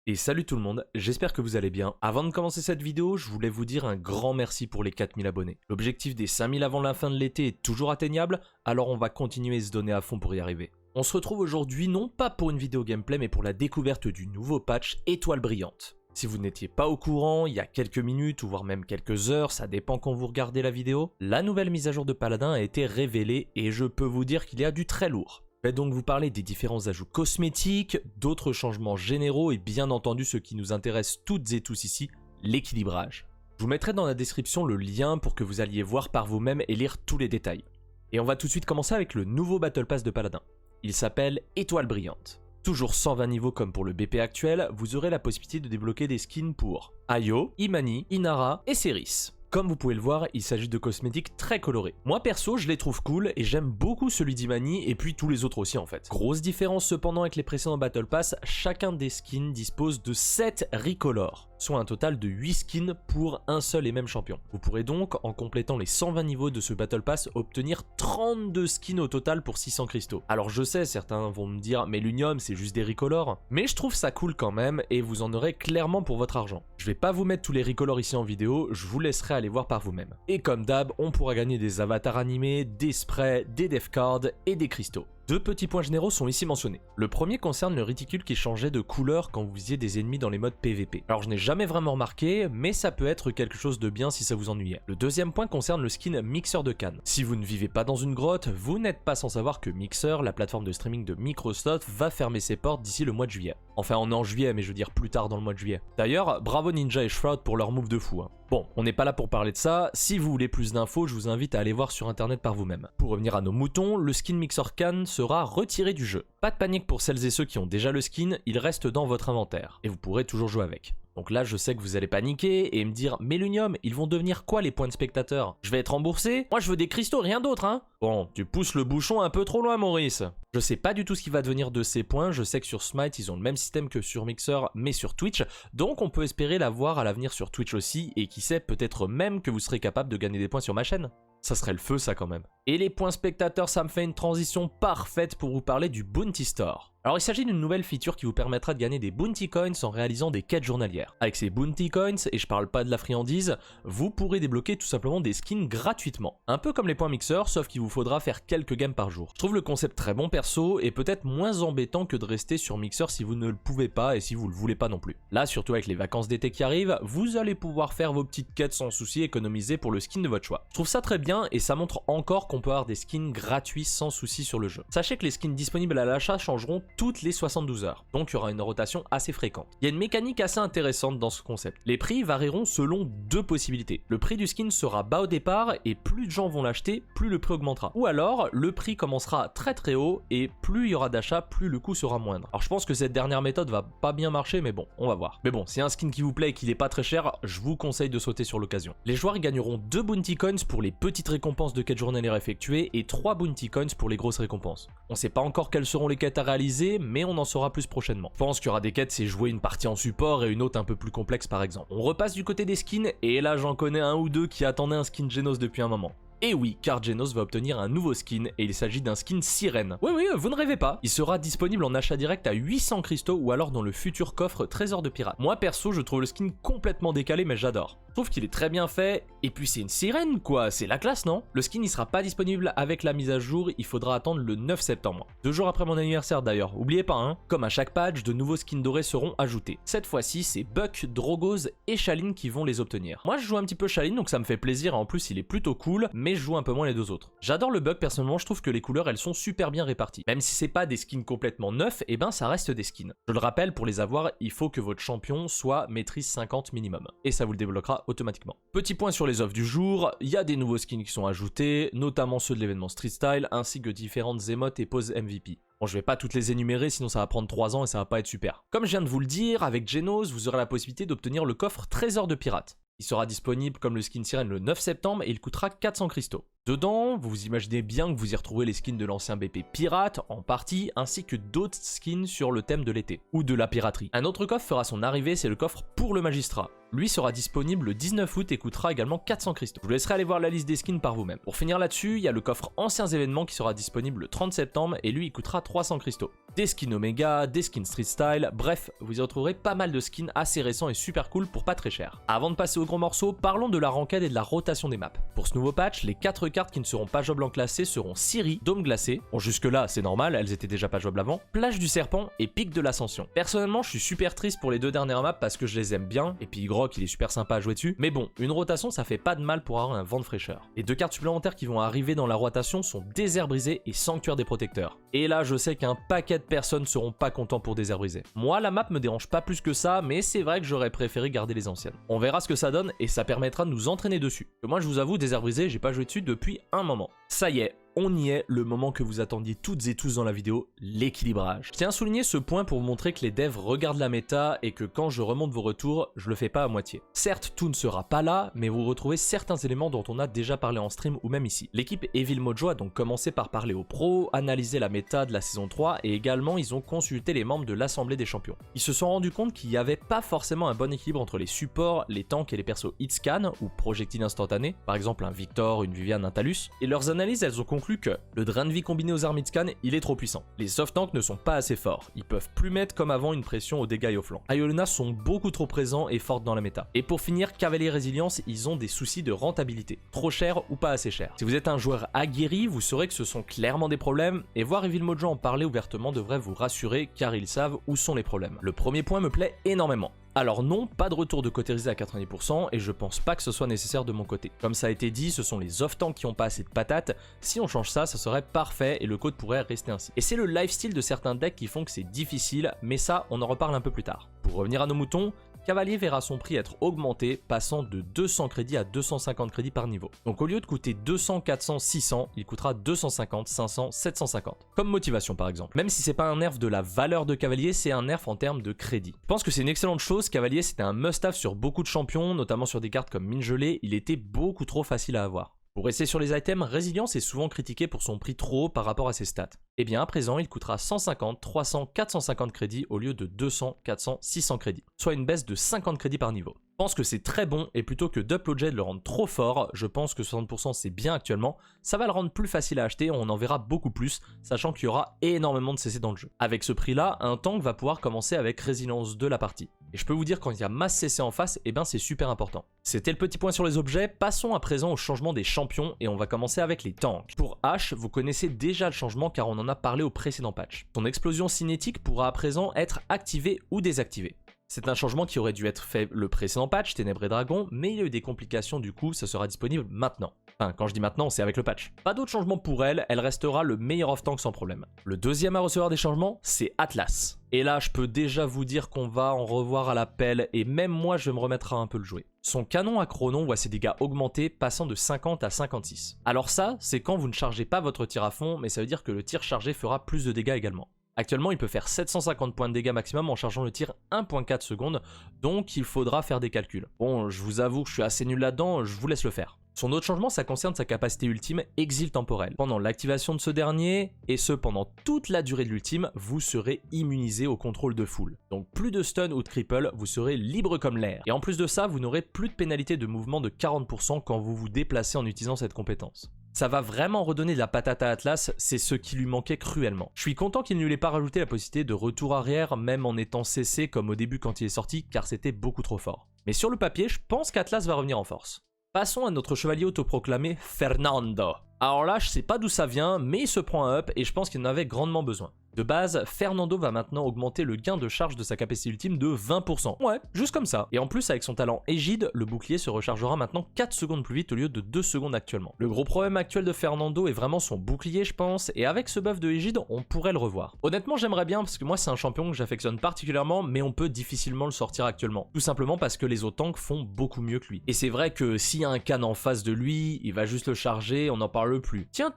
Et salut tout le monde, j'espère que vous allez bien. Avant de commencer cette vidéo, je voulais vous dire un grand merci pour les 4000 abonnés. L'objectif des 5000 avant la fin de l'été est toujours atteignable, alors on va continuer à se donner à fond pour y arriver. On se retrouve aujourd'hui non pas pour une vidéo gameplay, mais pour la découverte du nouveau patch Étoile Brillante. Si vous n'étiez pas au courant, il y a quelques minutes ou voire même quelques heures, ça dépend quand vous regardez la vidéo, la nouvelle mise à jour de Paladin a été révélée et je peux vous dire qu'il y a du très lourd. Je vais donc vous parler des différents ajouts cosmétiques, d'autres changements généraux et bien entendu ce qui nous intéresse toutes et tous ici, l'équilibrage. Je vous mettrai dans la description le lien pour que vous alliez voir par vous-même et lire tous les détails. Et on va tout de suite commencer avec le nouveau Battle Pass de Paladin. Il s'appelle Étoile Brillante. Toujours 120 niveaux comme pour le BP actuel, vous aurez la possibilité de débloquer des skins pour Ayo, Imani, Inara et Seris. Comme vous pouvez le voir, il s'agit de cosmétiques très colorés. Moi perso, je les trouve cool et j'aime beaucoup celui d'Imani et puis tous les autres aussi en fait. Grosse différence cependant avec les précédents Battle Pass, chacun des skins dispose de 7 recolors, soit un total de 8 skins pour un seul et même champion. Vous pourrez donc, en complétant les 120 niveaux de ce Battle Pass, obtenir 32 skins au total pour 600 cristaux. Alors je sais, certains vont me dire, mais l'Unium c'est juste des recolors, mais je trouve ça cool quand même et vous en aurez clairement pour votre argent. Je vais pas vous mettre tous les recolors ici en vidéo, je vous laisserai aller voir par vous-même. Et comme d'hab, on pourra gagner des avatars animés, des sprays, des dev cards et des cristaux. Deux petits points généraux sont ici mentionnés. Le premier concerne le réticule qui changeait de couleur quand vous visiez des ennemis dans les modes PVP. Alors je n'ai jamais vraiment remarqué, mais ça peut être quelque chose de bien si ça vous ennuyait. Le deuxième point concerne le skin Mixer de Cannes. Si vous ne vivez pas dans une grotte, vous n'êtes pas sans savoir que Mixer, la plateforme de streaming de Microsoft, va fermer ses portes d'ici le mois de juillet. Enfin on est en juillet, mais je veux dire plus tard dans le mois de juillet. D'ailleurs, bravo Ninja et Shroud pour leur move de fou. Bon, on n'est pas là pour parler de ça, si vous voulez plus d'infos, je vous invite à aller voir sur internet par vous-même. Pour revenir à nos moutons, le skin Mixer Cannes sera retiré du jeu. Pas de panique pour celles et ceux qui ont déjà le skin, il reste dans votre inventaire, et vous pourrez toujours jouer avec. Donc là, je sais que vous allez paniquer et me dire « Mais l'Unium, ils vont devenir quoi les points de spectateurs? Je vais être remboursé? Moi je veux des cristaux, rien d'autre hein !» Bon, tu pousses le bouchon un peu trop loin Maurice. Je sais pas du tout ce qui va devenir de ces points, je sais que sur Smite ils ont le même système que sur Mixer mais sur Twitch, donc on peut espérer la voir à l'avenir sur Twitch aussi et qui sait peut-être même que vous serez capable de gagner des points sur ma chaîne. Ça serait le feu ça quand même. Et les points spectateurs, ça me fait une transition parfaite pour vous parler du Bounty Store. Alors il s'agit d'une nouvelle feature qui vous permettra de gagner des Bounty Coins en réalisant des quêtes journalières. Avec ces Bounty Coins, et je parle pas de la friandise, vous pourrez débloquer tout simplement des skins gratuitement. Un peu comme les points Mixer, sauf qu'il vous faudra faire quelques games par jour. Je trouve le concept très bon perso, et peut-être moins embêtant que de rester sur Mixer si vous ne le pouvez pas et si vous le voulez pas non plus. Là, surtout avec les vacances d'été qui arrivent, vous allez pouvoir faire vos petites quêtes sans souci, économiser pour le skin de votre choix. Je trouve ça très bien, et ça montre encore qu'on peut avoir des skins gratuits sans souci sur le jeu. Sachez que les skins disponibles à l'achat changeront toutes les 72 heures, donc il y aura une rotation assez fréquente. Il y a une mécanique assez intéressante dans ce concept. Les prix varieront selon deux possibilités. Le prix du skin sera bas au départ et plus de gens vont l'acheter, plus le prix augmentera. Ou alors, le prix commencera très très haut et plus il y aura d'achats, plus le coût sera moindre. Alors je pense que cette dernière méthode va pas bien marcher, mais bon, on va voir. Mais bon, si un skin qui vous plaît et qu'il est pas très cher, je vous conseille de sauter sur l'occasion. Les joueurs y gagneront 2 Bounty Coins pour les petites récompenses de quêtes journalières effectuées et 3 Bounty Coins pour les grosses récompenses. On sait pas encore quelles seront les quêtes à réaliser, mais on en saura plus prochainement. Je pense qu'il y aura des quêtes, c'est jouer une partie en support et une autre un peu plus complexe par exemple. On repasse du côté des skins, et là j'en connais un ou deux qui attendaient un skin Genos depuis un moment. Et oui, car Genos va obtenir un nouveau skin, et il s'agit d'un skin sirène. Oui, vous ne rêvez pas. Il sera disponible en achat direct à 800 cristaux ou alors dans le futur coffre Trésor de Pirate. Moi perso, je trouve le skin complètement décalé, mais j'adore. Je trouve qu'il est très bien fait, et puis c'est une sirène quoi, c'est la classe non? Le skin il sera pas disponible avec la mise à jour, il faudra attendre le 9 septembre. 2 jours après mon anniversaire d'ailleurs, oubliez pas hein. Comme à chaque patch, de nouveaux skins dorés seront ajoutés. Cette fois-ci, c'est Buck, Drogoz et Shaline qui vont les obtenir. Moi je joue un petit peu Shaline, donc ça me fait plaisir, et en plus il est plutôt cool, mais je joue un peu moins les deux autres. J'adore le Buck personnellement, je trouve que les couleurs elles sont super bien réparties. Même si c'est pas des skins complètement neufs, et ben ça reste des skins. Je le rappelle, pour les avoir, il faut que votre champion soit maîtrise 50 minimum, et ça vous le débloquera automatiquement. Petit point sur les offres du jour, il y a des nouveaux skins qui sont ajoutés, notamment ceux de l'événement Street Style, ainsi que différentes émotes et poses MVP. Bon, je vais pas toutes les énumérer, sinon ça va prendre 3 ans et ça va pas être super. Comme je viens de vous le dire, avec Genos, vous aurez la possibilité d'obtenir le coffre Trésor de Pirate. Il sera disponible comme le skin sirène le 9 septembre et il coûtera 400 cristaux. Dedans, vous vous imaginez bien que vous y retrouvez les skins de l'ancien BP pirate, en partie, ainsi que d'autres skins sur le thème de l'été, ou de la piraterie. Un autre coffre fera son arrivée, c'est le coffre pour le magistrat. Lui sera disponible le 19 août et coûtera également 400 cristaux. Je vous laisserai aller voir la liste des skins par vous-même. Pour finir là-dessus, il y a le coffre anciens événements qui sera disponible le 30 septembre et lui il coûtera 300 cristaux. Des skins Omega, des skins Street Style, bref, vous y retrouverez pas mal de skins assez récents et super cool pour pas très cher. Avant de passer au gros morceau, parlons de la ranked et de la rotation des maps. Pour ce nouveau patch, les 4 cartes qui ne seront pas jouables en classé seront Siri, Dôme Glacé, bon jusque là c'est normal, elles étaient déjà pas jouables avant, Plage du Serpent et Pic de l'Ascension. Personnellement je suis super triste pour les 2 dernières maps parce que je les aime bien, et puis Grok il est super sympa à jouer dessus, mais bon, une rotation ça fait pas de mal pour avoir un vent de fraîcheur. Les 2 cartes supplémentaires qui vont arriver dans la rotation sont Désert Brisé et Sanctuaire des Protecteurs. Et là je sais qu'un paquet de personnes seront pas contents pour Désert Brisé. Moi la map me dérange pas plus que ça, mais c'est vrai que j'aurais préféré garder les anciennes. On verra ce que ça donne et ça permettra de nous entraîner dessus. Et moi je vous avoue, Désert Brisé j'ai pas joué dessus depuis un moment. Ça y est, on y est, le moment que vous attendiez toutes et tous dans la vidéo, l'équilibrage. Je tiens à souligner ce point pour vous montrer que les devs regardent la méta et que quand je remonte vos retours, je le fais pas à moitié. Certes, tout ne sera pas là, mais vous retrouvez certains éléments dont on a déjà parlé en stream ou même ici. L'équipe Evil Mojo a donc commencé par parler aux pros, analyser la méta de la saison 3 et également ils ont consulté les membres de l'Assemblée des Champions. Ils se sont rendus compte qu'il n'y avait pas forcément un bon équilibre entre les supports, les tanks et les persos hitscan ou projectiles instantanés, par exemple un Victor, une Viviane, un Talus, et leurs analyses elles ont conclu que le drain de vie combiné aux armes hitscan, il est trop puissant. Les soft tanks ne sont pas assez forts, ils peuvent plus mettre comme avant une pression aux dégâts et aux flancs. Iolena sont beaucoup trop présents et fortes dans la méta. Et pour finir, Cavalier Résilience, ils ont des soucis de rentabilité, trop cher ou pas assez cher. Si vous êtes un joueur aguerri, vous saurez que ce sont clairement des problèmes, et voir Evil Mojo en parler ouvertement devrait vous rassurer car ils savent où sont les problèmes. Le premier point me plaît énormément. Alors non, pas de retour de cautérisé à 90% et je pense pas que ce soit nécessaire de mon côté. Comme ça a été dit, ce sont les off-tanks qui ont pas assez de patates, si on change ça, ça serait parfait et le code pourrait rester ainsi. Et c'est le lifestyle de certains decks qui font que c'est difficile, mais ça on en reparle un peu plus tard. Pour revenir à nos moutons, Cavalier verra son prix être augmenté, passant de 200 crédits à 250 crédits par niveau. Donc au lieu de coûter 200, 400, 600, il coûtera 250, 500, 750. Comme motivation par exemple. Même si c'est pas un nerf de la valeur de Cavalier, c'est un nerf en termes de crédit. Je pense que c'est une excellente chose, Cavalier c'était un must-have sur beaucoup de champions, notamment sur des cartes comme Mine Gelée, il était beaucoup trop facile à avoir. Pour rester sur les items, Résilience est souvent critiqué pour son prix trop haut par rapport à ses stats. Et bien à présent, il coûtera 150, 300, 450 crédits au lieu de 200, 400, 600 crédits, soit une baisse de 50 crédits par niveau. Je pense que c'est très bon et plutôt que d'uploadjet le rendre trop fort, je pense que 60% c'est bien actuellement, ça va le rendre plus facile à acheter, on en verra beaucoup plus, sachant qu'il y aura énormément de CC dans le jeu. Avec ce prix là, un tank va pouvoir commencer avec Résilience 2 la partie. Et je peux vous dire quand il y a masse CC en face, et ben c'est super important. C'était le petit point sur les objets, passons à présent au changement des champions et on va commencer avec les tanks. Pour H, vous connaissez déjà le changement car on en a parlé au précédent patch. Son explosion cinétique pourra à présent être activée ou désactivée. C'est un changement qui aurait dû être fait le précédent patch, Ténèbres et Dragons, mais il y a eu des complications du coup, ça sera disponible maintenant. Enfin, quand je dis maintenant, c'est avec le patch. Pas d'autres changements pour elle, elle restera le meilleur off-tank sans problème. Le deuxième à recevoir des changements, c'est Atlas. Et là, je peux déjà vous dire qu'on va en revoir à la pelle, et même moi, je vais me remettre à un peu le jouer. Son canon à chronon voit ses dégâts augmenter, passant de 50 à 56. Alors ça, c'est quand vous ne chargez pas votre tir à fond, mais ça veut dire que le tir chargé fera plus de dégâts également. Actuellement, il peut faire 750 points de dégâts maximum en chargeant le tir 1.4 secondes, donc il faudra faire des calculs. Bon, je vous avoue que je suis assez nul là-dedans, je vous laisse le faire. Son autre changement, ça concerne sa capacité ultime Exil temporel. Pendant l'activation de ce dernier, et ce pendant toute la durée de l'ultime, vous serez immunisé au contrôle de foule. Donc plus de stun ou de cripple, vous serez libre comme l'air. Et en plus de ça, vous n'aurez plus de pénalité de mouvement de 40% quand vous vous déplacez en utilisant cette compétence. Ça va vraiment redonner de la patate à Atlas, c'est ce qui lui manquait cruellement. Je suis content qu'il ne lui ait pas rajouté la possibilité de retour arrière, même en étant CC comme au début quand il est sorti, car c'était beaucoup trop fort. Mais sur le papier, je pense qu'Atlas va revenir en force. Passons à notre chevalier autoproclamé, Fernando. Alors là, je sais pas d'où ça vient, mais il se prend un up et je pense qu'il en avait grandement besoin. De base, Fernando va maintenant augmenter le gain de charge de sa capacité ultime de 20%. Ouais, juste comme ça. Et en plus, avec son talent Égide, le bouclier se rechargera maintenant 4 secondes plus vite au lieu de 2 secondes actuellement. Le gros problème actuel de Fernando est vraiment son bouclier, je pense, et avec ce buff de Égide, on pourrait le revoir. Honnêtement, j'aimerais bien, parce que moi, c'est un champion que j'affectionne particulièrement, mais on peut difficilement le sortir actuellement. Tout simplement parce que les autres tanks font beaucoup mieux que lui. Et c'est vrai que s'il y a un Khan en face de lui, il va juste le charger, on n'en parle plus. Tiens,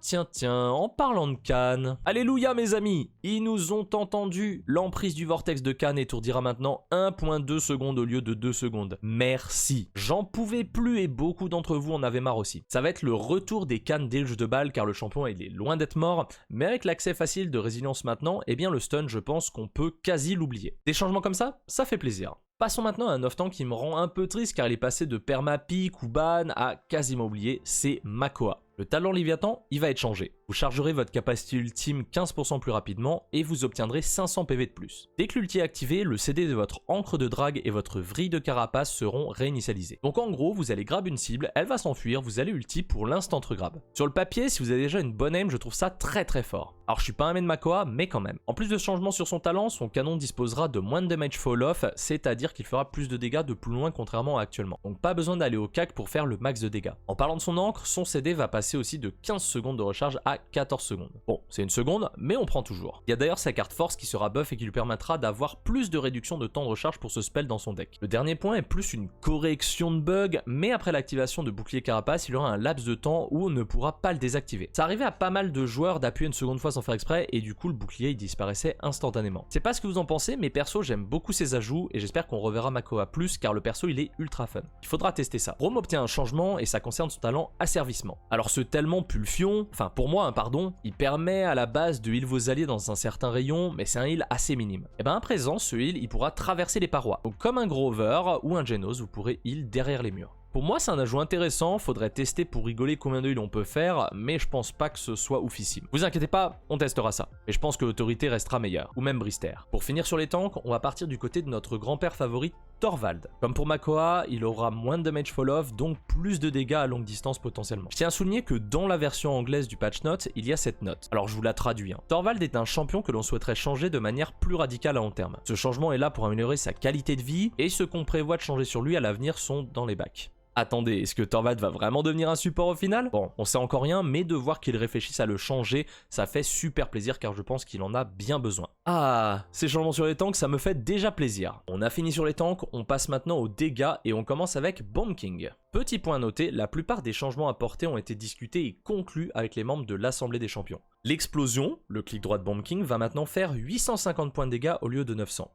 en parlant de Khan, alléluia mes amis, Ils nous ont entendu. L'emprise du vortex de Khan étourdira maintenant 1.2 secondes au lieu de 2 secondes. Merci. J'en pouvais plus et beaucoup d'entre vous en avaient marre aussi. Ça va être le retour des Khan d'Ilge de balle car le champion il est loin d'être mort, mais avec l'accès facile de résilience maintenant, eh bien le stun je pense qu'on peut quasi l'oublier. Des changements comme ça fait plaisir. Passons maintenant à un off-tank qui me rend un peu triste car il est passé de perma-pique ou ban à quasiment oublié, c'est Makoa. Le talent Léviathan, il va être changé. Vous chargerez votre capacité ultime 15% plus rapidement et vous obtiendrez 500 PV de plus. Dès que l'ulti est activé, le CD de votre encre de drague et votre vrille de carapace seront réinitialisés. Donc en gros, vous allez grab une cible, elle va s'enfuir, vous allez ulti pour l'instant grab. Sur le papier, si vous avez déjà une bonne aim, je trouve ça très fort. Alors je suis pas un main de Makoa, mais quand même. En plus de changement sur son talent, son canon disposera de moins de damage fall off, c'est-à-dire qu'il fera plus de dégâts de plus loin contrairement à actuellement. Donc pas besoin d'aller au CAC pour faire le max de dégâts. En parlant de son encre, son CD va passer aussi de 15 secondes de recharge à 14 secondes. Bon, c'est une seconde, mais on prend toujours. Il y a d'ailleurs sa carte force qui sera buff et qui lui permettra d'avoir plus de réduction de temps de recharge pour ce spell dans son deck. Le dernier point est plus une correction de bug, mais après l'activation de bouclier carapace, il y aura un laps de temps où on ne pourra pas le désactiver. Ça arrivait à pas mal de joueurs d'appuyer une seconde fois sans faire exprès et du coup le bouclier il disparaissait instantanément. C'est pas ce que vous en pensez, mais perso j'aime beaucoup ces ajouts et j'espère qu'on reverra Makoa plus car le perso il est ultra fun. Il faudra tester ça. Rome obtient un changement et ça concerne son talent asservissement. Alors ce tellement pulfion, enfin pour moi pardon, il permet à la base de heal vos alliés dans un certain rayon, mais c'est un heal assez minime. Et ben à présent ce heal il pourra traverser les parois. Donc comme un Grover ou un Genos, vous pourrez heal derrière les murs. Pour moi c'est un ajout intéressant, faudrait tester pour rigoler combien de heal on peut faire, mais je pense pas que ce soit oufissime. Vous inquiétez pas, on testera ça. Et je pense que l'autorité restera meilleure, ou même Brister. Pour finir sur les tanks, on va partir du côté de notre grand-père favori, Thorvald. Comme pour Makoa, il aura moins de damage fall off, donc plus de dégâts à longue distance potentiellement. Je tiens à souligner que dans la version anglaise du patch note, il y a cette note. Alors je vous la traduis. Thorvald est un champion que l'on souhaiterait changer de manière plus radicale à long terme. Ce changement est là pour améliorer sa qualité de vie, et ce qu'on prévoit de changer sur lui à l'avenir sont dans les bacs. Attendez, est-ce que Thorvald va vraiment devenir un support au final? Bon, on sait encore rien, mais de voir qu'ils réfléchissent à le changer, ça fait super plaisir car je pense qu'il en a bien besoin. Ah, ces changements sur les tanks, ça me fait déjà plaisir. On a fini sur les tanks, on passe maintenant aux dégâts et on commence avec Bomb King. Petit point à noter, la plupart des changements apportés ont été discutés et conclus avec les membres de l'Assemblée des Champions. L'explosion, le clic droit de Bomb King, va maintenant faire 850 points de dégâts au lieu de 900.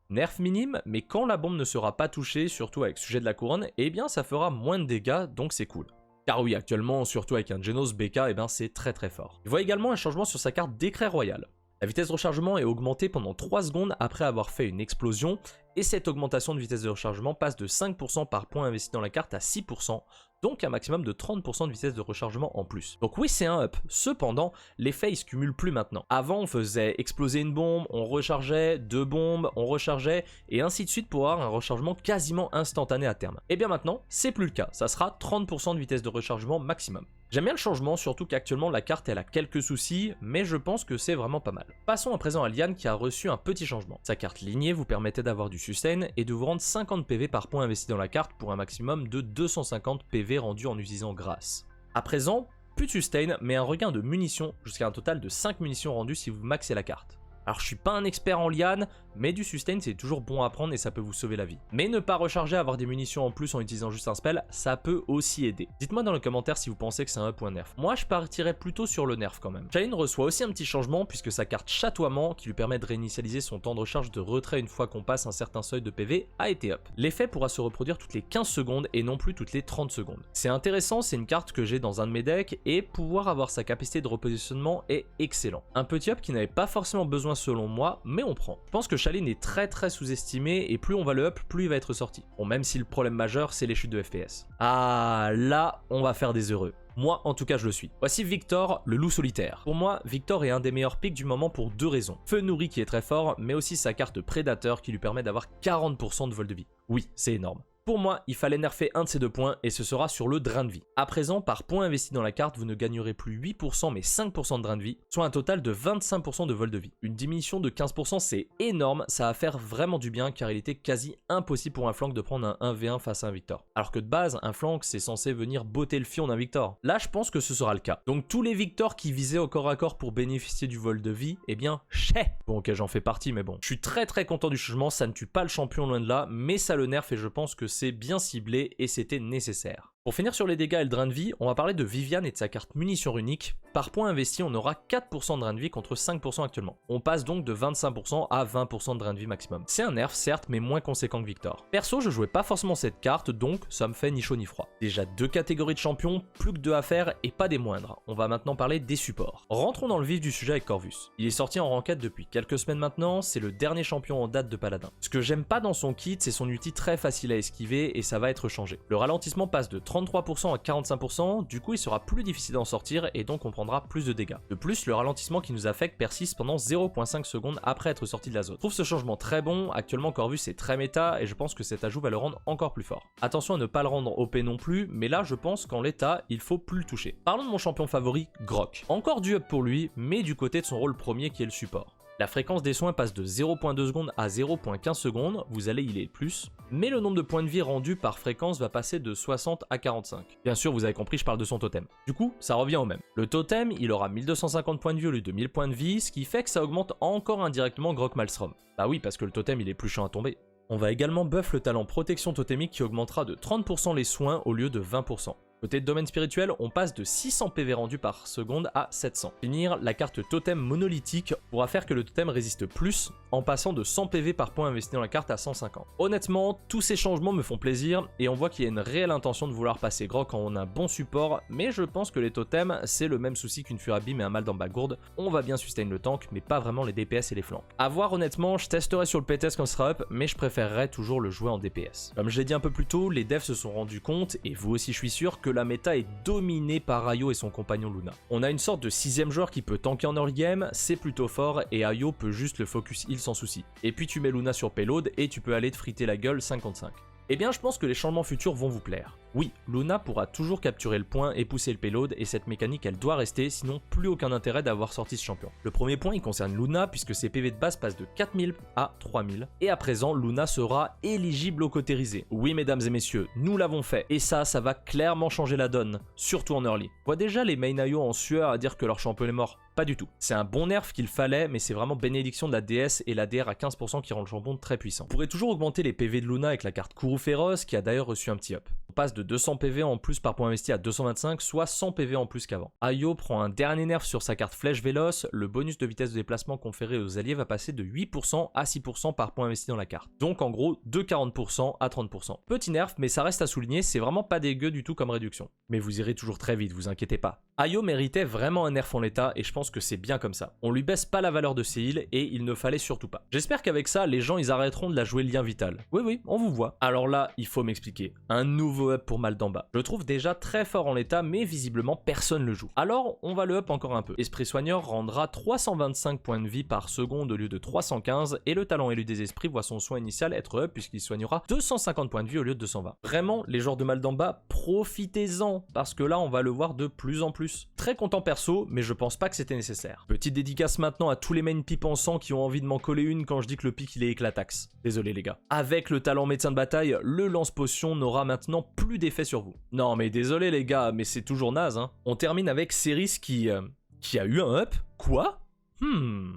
Nerf minime, mais quand la bombe ne sera pas touchée, surtout avec sujet de la couronne, eh bien ça fera moins de dégâts, donc c'est cool. Car oui, actuellement, surtout avec un Genos BK, eh bien c'est très fort. Il voit également un changement sur sa carte Décret Royal. La vitesse de rechargement est augmentée pendant 3 secondes après avoir fait une explosion, et cette augmentation de vitesse de rechargement passe de 5% par point investi dans la carte à 6%, donc un maximum de 30% de vitesse de rechargement en plus. Donc oui, c'est un up. Cependant, l'effet il se cumule plus maintenant. Avant, on faisait exploser une bombe, on rechargeait, 2 bombes, on rechargeait, et ainsi de suite pour avoir un rechargement quasiment instantané à terme. Et bien maintenant, c'est plus le cas. Ça sera 30% de vitesse de rechargement maximum. J'aime bien le changement, surtout qu'actuellement la carte elle a quelques soucis, mais je pense que c'est vraiment pas mal. Passons à présent à Lian qui a reçu un petit changement. Sa carte lignée vous permettait d'avoir du sustain et de vous rendre 50 PV par point investi dans la carte pour un maximum de 250 PV rendus en utilisant grâce. À présent, plus de sustain, mais un regain de munitions jusqu'à un total de 5 munitions rendues si vous maxez la carte. Alors je suis pas un expert en liane, mais du sustain c'est toujours bon à prendre et ça peut vous sauver la vie. Mais ne pas recharger, avoir des munitions en plus en utilisant juste un spell, ça peut aussi aider. Dites-moi dans les commentaires si vous pensez que c'est un up ou un nerf. Moi je partirais plutôt sur le nerf quand même. Shailin reçoit aussi un petit changement puisque sa carte chatoiement, qui lui permet de réinitialiser son temps de recharge de retrait une fois qu'on passe un certain seuil de PV, a été up. L'effet pourra se reproduire toutes les 15 secondes et non plus toutes les 30 secondes. C'est intéressant, c'est une carte que j'ai dans un de mes decks et pouvoir avoir sa capacité de repositionnement est excellent. Un petit up qui n'avait pas forcément besoin selon moi, mais on prend. Je pense que Shailin est très sous-estimé et plus on va le up, plus il va être sorti. Bon, même si le problème majeur, c'est les chutes de FPS. Ah, là, on va faire des heureux. Moi, en tout cas, je le suis. Voici Victor, le loup solitaire. Pour moi, Victor est un des meilleurs picks du moment pour 2 raisons. Feu nourri qui est très fort, mais aussi sa carte prédateur qui lui permet d'avoir 40% de vol de vie. Oui, c'est énorme. Pour moi, il fallait nerfer un de ces 2 points et ce sera sur le drain de vie. À présent, par point investi dans la carte, vous ne gagnerez plus 8% mais 5% de drain de vie, soit un total de 25% de vol de vie. Une diminution de 15% c'est énorme, ça va faire vraiment du bien car il était quasi impossible pour un flank de prendre un 1v1 face à un Victor. Alors que de base, un flank c'est censé venir botter le fion d'un Victor. Là, je pense que ce sera le cas. Donc tous les Victors qui visaient au corps à corps pour bénéficier du vol de vie, eh bien, chais. Bon ok, j'en fais partie mais bon. Je suis très content du changement, ça ne tue pas le champion loin de là, mais ça le nerf et je pense que c'est bien ciblé et c'était nécessaire. Pour finir sur les dégâts et le drain de vie, on va parler de Vivian et de sa carte munition unique. Par point investi, on aura 4% de drain de vie contre 5% actuellement. On passe donc de 25% à 20% de drain de vie maximum. C'est un nerf certes, mais moins conséquent que Victor. Perso, je jouais pas forcément cette carte, donc ça me fait ni chaud ni froid. Déjà 2 catégories de champions, plus que 2 à faire et pas des moindres. On va maintenant parler des supports. Rentrons dans le vif du sujet avec Corvus. Il est sorti en ranked depuis quelques semaines maintenant, c'est le dernier champion en date de Paladin. Ce que j'aime pas dans son kit, c'est son ulti très facile à esquiver et ça va être changé. Le ralentissement passe de 33% à 45%, du coup il sera plus difficile d'en sortir et donc on prendra plus de dégâts. De plus, le ralentissement qui nous affecte persiste pendant 0.5 secondes après être sorti de la zone. Je trouve ce changement très bon, actuellement Corvus est très méta et je pense que cet ajout va le rendre encore plus fort. Attention à ne pas le rendre OP non plus, mais là je pense qu'en l'état, il faut plus le toucher. Parlons de mon champion favori, Grock. Encore du up pour lui, mais du côté de son rôle premier qui est le support. La fréquence des soins passe de 0.2 secondes à 0.15 secondes, vous allez healer plus, mais le nombre de points de vie rendus par fréquence va passer de 60 à 45. Bien sûr, vous avez compris, je parle de son totem. Du coup, ça revient au même. Le totem, il aura 1250 points de vie au lieu de 1000 points de vie, ce qui fait que ça augmente encore indirectement Grock Maelstrom. Bah oui, parce que le totem, il est plus chiant à tomber. On va également buff le talent protection totémique qui augmentera de 30% les soins au lieu de 20%. Côté domaine spirituel, on passe de 600 PV rendus par seconde à 700. Finir, la carte totem monolithique pourra faire que le totem résiste plus en passant de 100 PV par point investi dans la carte à 150. Honnêtement, tous ces changements me font plaisir et on voit qu'il y a une réelle intention de vouloir passer Grock quand on a un bon support, mais je pense que les totems, c'est le même souci qu'une Furabim et un mal dans Backgourd. On va bien sustain le tank, mais pas vraiment les DPS et les flancs. A voir honnêtement, je testerai sur le PTS quand ce sera up, mais je préférerais toujours le jouer en DPS. Comme je l'ai dit un peu plus tôt, les devs se sont rendus compte, et vous aussi je suis sûr, que la méta est dominée par Ayo et son compagnon Luna. On a une sorte de 6ème joueur qui peut tanker en early game, c'est plutôt fort, et Ayo peut juste le focus heal sans souci. Et puis tu mets Luna sur payload, et tu peux aller te friter la gueule 5 contre 5. Eh bien je pense que les changements futurs vont vous plaire. Oui, Luna pourra toujours capturer le point et pousser le payload, et cette mécanique elle doit rester, sinon plus aucun intérêt d'avoir sorti ce champion. Le premier point il concerne Luna, puisque ses PV de base passent de 4000 à 3000, et à présent Luna sera éligible au cautérisé. Oui mesdames et messieurs, nous l'avons fait, et ça va clairement changer la donne, surtout en early. On voit déjà les main IO en sueur à dire que leur champion est mort. Pas du tout. C'est un bon nerf qu'il fallait, mais c'est vraiment bénédiction de la DS et la DR à 15% qui rend le champion très puissant. On pourrait toujours augmenter les PV de Luna avec la carte Kourou Féroce, qui a d'ailleurs reçu un petit up. On passe de 200 PV en plus par point investi à 225, soit 100 PV en plus qu'avant. Ayo prend un dernier nerf sur sa carte Flèche Véloce, le bonus de vitesse de déplacement conféré aux alliés va passer de 8% à 6% par point investi dans la carte. Donc en gros, de 40% à 30%. Petit nerf, mais ça reste à souligner, c'est vraiment pas dégueu du tout comme réduction. Mais vous irez toujours très vite, vous inquiétez pas. Ayo méritait vraiment un nerf en l'état, et je pense que c'est bien comme ça. On lui baisse pas la valeur de ses heals, et il ne fallait surtout pas. J'espère qu'avec ça, les gens ils arrêteront de la jouer lien vital. Oui, on vous voit. Alors là, il faut m'expliquer. Un nouveau up pour mal d'en bas. Je le trouve déjà très fort en l'état, mais visiblement personne le joue. Alors, on va le up encore un peu. Esprit soigneur rendra 325 points de vie par seconde au lieu de 315, et le talent élu des esprits voit son soin initial être up puisqu'il soignera 250 points de vie au lieu de 220. Vraiment, les joueurs de mal d'en bas, profitez-en, parce que là, on va le voir de plus en plus. Très content perso, mais je pense pas que c'était nécessaire. Petite dédicace maintenant à tous les main pips en sang qui ont envie de m'en coller une quand je dis que le pic il est éclatax. Désolé les gars. Avec le talent médecin de bataille, le lance-potion n'aura maintenant plus d'effet sur vous. Non mais désolé les gars, mais c'est toujours naze hein. On termine avec Ceris qui a eu un up. Quoi ?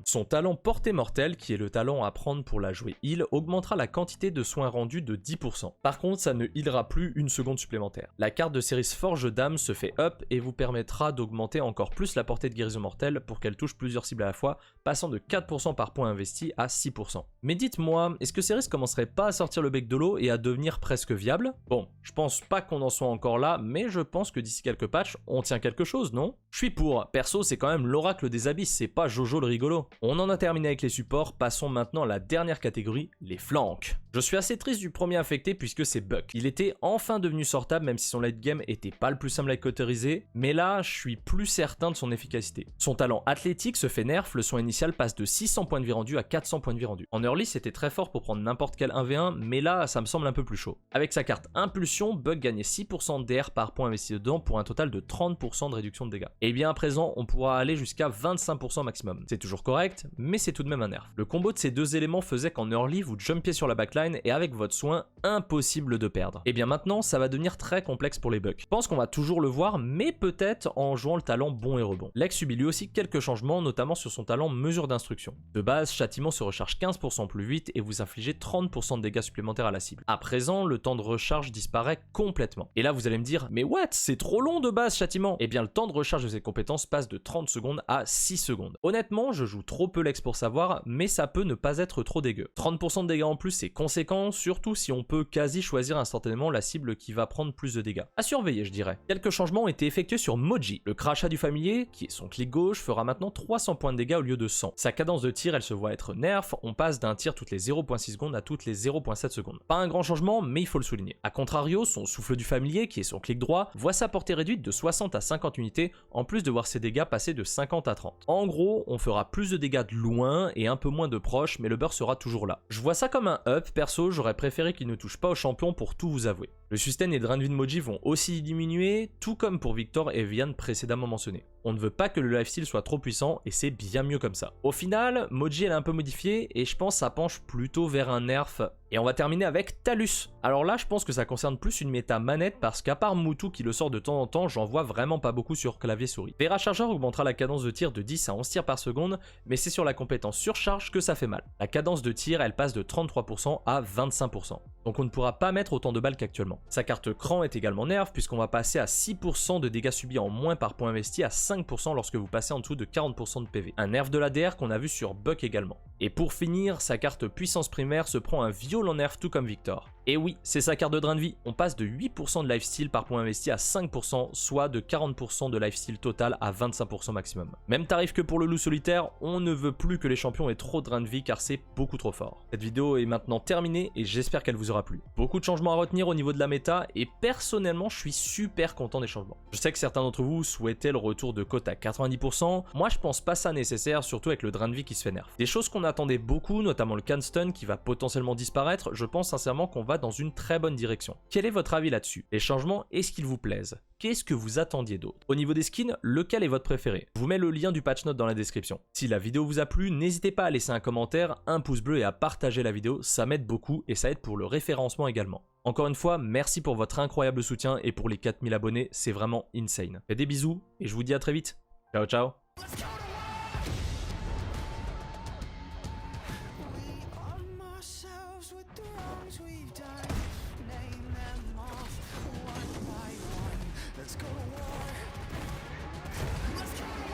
Son talent portée mortelle, qui est le talent à prendre pour la jouer heal, augmentera la quantité de soins rendus de 10%. Par contre, ça ne healera plus une seconde supplémentaire. La carte de Ceris Forge d'âme se fait up et vous permettra d'augmenter encore plus la portée de guérison mortelle pour qu'elle touche plusieurs cibles à la fois, passant de 4% par point investi à 6%. Mais dites-moi, est-ce que Ceris commencerait pas à sortir le bec de l'eau et à devenir presque viable? Bon, je pense pas qu'on en soit encore là, mais je pense que d'ici quelques patchs, on tient quelque chose, non? Je suis pour. Perso, c'est quand même l'oracle des abysses, c'est pas Jojo le rigolo. On en a terminé avec les supports, passons maintenant à la dernière catégorie, les flanks. Je suis assez triste du premier affecté puisque c'est Buck. Il était enfin devenu sortable même si son late game était pas le plus simple à cauteriser, mais là je suis plus certain de son efficacité. Son talent athlétique se fait nerf, le soin initial passe de 600 points de vie rendus à 400 points de vie rendus. En early c'était très fort pour prendre n'importe quel 1v1, mais là ça me semble un peu plus chaud. Avec sa carte impulsion, Buck gagnait 6% d'air par point investi dedans pour un total de 30% de réduction de dégâts. Et bien à présent on pourra aller jusqu'à 25% maximum. maximum. C'est toujours correct, mais c'est tout de même un nerf. Le combo de ces deux éléments faisait qu'en early, vous jumpiez sur la backline et avec votre soin, impossible de perdre. Et bien maintenant, ça va devenir très complexe pour les Bucks. Je pense qu'on va toujours le voir, mais peut-être en jouant le talent bon et rebond. Lex subit lui aussi quelques changements, notamment sur son talent mesure d'instruction. De base, Châtiment se recharge 15% plus vite et vous infligez 30% de dégâts supplémentaires à la cible. À présent, le temps de recharge disparaît complètement. Et là, vous allez me dire, mais what? C'est trop long de base, Châtiment. Eh bien, le temps de recharge de ses compétences passe de 30 secondes à 6 secondes. Honnêtement, je joue trop peu Lex pour savoir, mais ça peut ne pas être trop dégueu. 30% de dégâts en plus, c'est conséquent, surtout si on peut quasi choisir instantanément la cible qui va prendre plus de dégâts. À surveiller, je dirais. Quelques changements ont été effectués sur Moji. Le crachat du familier, qui est son clic gauche, fera maintenant 300 points de dégâts au lieu de 100. Sa cadence de tir, elle se voit être nerf, on passe d'un tir toutes les 0.6 secondes à toutes les 0.7 secondes. Pas un grand changement, mais il faut le souligner. A contrario, son souffle du familier, qui est son clic droit, voit sa portée réduite de 60 à 50 unités, en plus de voir ses dégâts passer de 50 à 30. En gros, on fera plus de dégâts de loin et un peu moins de proche, mais le beurre sera toujours là. Je vois ça comme un up, perso, j'aurais préféré qu'il ne touche pas au champion pour tout vous avouer. Le sustain et le drain de vie de Moji vont aussi diminuer, tout comme pour Victor et Vian précédemment mentionnés. On ne veut pas que le lifesteal soit trop puissant et c'est bien mieux comme ça. Au final, Moji elle est un peu modifiée et je pense que ça penche plutôt vers un nerf. Et on va terminer avec Talus. Alors là, je pense que ça concerne plus une méta manette parce qu'à part Moutou qui le sort de temps en temps, j'en vois vraiment pas beaucoup sur clavier souris. Vera Chargeur augmentera la cadence de tir de 10 à 11 tirs par seconde, mais c'est sur la compétence surcharge que ça fait mal. La cadence de tir, elle passe de 33% à 25%. Donc on ne pourra pas mettre autant de balles qu'actuellement. Sa carte cran est également nerf puisqu'on va passer à 6% de dégâts subis en moins par point investi à 5% lorsque vous passez en dessous de 40% de PV. Un nerf de l'ADR qu'on a vu sur Buck également. Et pour finir, sa carte puissance primaire se prend un violent nerf tout comme Victor. Et oui, c'est sa carte de drain de vie, on passe de 8% de lifesteal par point investi à 5%, soit de 40% de lifesteal total à 25% maximum. Même tarif que pour le loup solitaire, on ne veut plus que les champions aient trop de drain de vie car c'est beaucoup trop fort. Cette vidéo est maintenant terminée et j'espère qu'elle vous aura plu. Beaucoup de changements à retenir au niveau de la méta et personnellement je suis super content des changements. Je sais que certains d'entre vous souhaitaient le retour de cote à 90%, moi je pense pas ça nécessaire, surtout avec le drain de vie qui se fait nerf. Des choses qu'on attendait beaucoup, notamment le can stun qui va potentiellement disparaître, je pense sincèrement qu'on va dans une très bonne direction. Quel est votre avis là-dessus? Les changements, est-ce qu'ils vous plaisent? Qu'est-ce que vous attendiez d'autre? Au niveau des skins, lequel est votre préféré? Je vous mets le lien du patch note dans la description. Si la vidéo vous a plu, n'hésitez pas à laisser un commentaire, un pouce bleu et à partager la vidéo, ça m'aide beaucoup et ça aide pour le référencement également. Encore une fois, merci pour votre incroyable soutien et pour les 4000 abonnés, c'est vraiment insane. Faites des bisous et je vous dis à très vite. Ciao ciao. Let's go to war. Let's go.